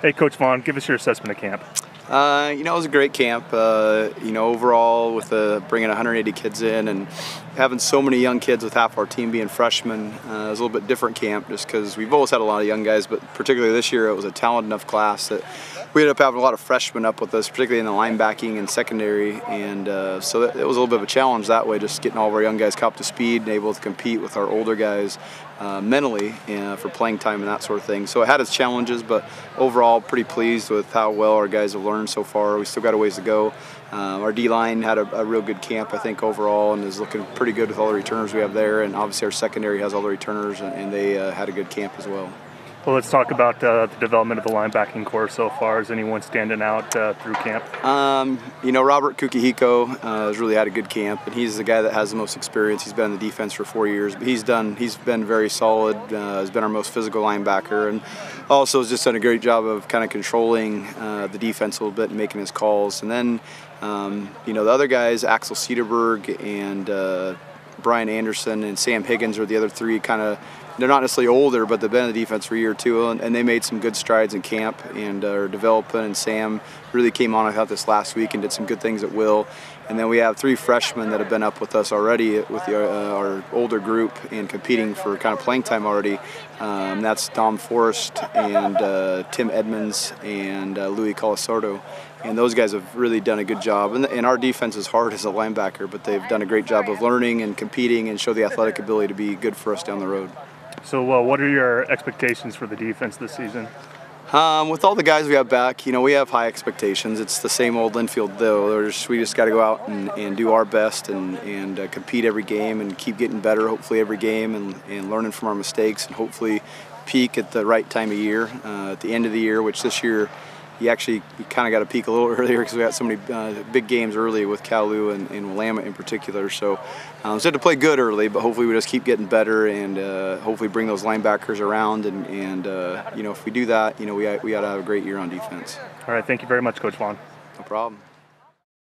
Hey, Coach Vaughn, give us your assessment of camp. It was a great camp. Overall, with bringing 180 kids in and having so many young kids, with half our team being freshmen, it was a little bit different camp just because we've always had a lot of young guys, but particularly this year it was a talented enough class that we ended up having a lot of freshmen up with us, particularly in the linebacking and secondary, and so it was a little bit of a challenge that way, just getting all of our young guys up to speed and able to compete with our older guys mentally for playing time and that sort of thing. So it had its challenges, but overall pretty pleased with how well our guys have learned so far. We still got a ways to go. Our D-line had a real good camp, I think, overall, and is looking pretty good with all the returners we have there, and obviously our secondary has all the returners, and they had a good camp as well. Well, let's talk about the development of the linebacking core so far. Is anyone standing out through camp? Robert Kukihiko has really had a good camp, and he's the guy that has the most experience. He's been in the defense for 4 years, but he's been very solid. Has been our most physical linebacker, and also has just done a great job of kind of controlling the defense a little bit and making his calls. And then, the other guys, Axel Cederberg and Brian Anderson and Sam Higgins are the other three they're not necessarily older, but they've been in the defense for a year or two, and they made some good strides in camp and are developing. And Sam really came on, I thought, this last week and did some good things at will. And then we have 3 freshmen that have been up with us already with our older group and competing for kind of playing time already. That's Dom Forrest and Tim Edmonds and Louis Colasordo. And those guys have really done a good job. And our defense is hard as a linebacker, but they've done a great job of learning and competing and show the athletic ability to be good for us down the road. So what are your expectations for the defense this season? With all the guys we have back, we have high expectations. It's the same old Linfield, though. We just got to go out and do our best and compete every game and keep getting better, hopefully, every game, and learning from our mistakes, and hopefully peak at the right time of year, at the end of the year, which this year you kind of got to peak a little earlier because we got so many big games early with Kalu and Willamette in particular. So we had to play good early, but hopefully we just keep getting better and hopefully bring those linebackers around. And if we do that, we got to have a great year on defense. All right, thank you very much, Coach Vaughn. No problem.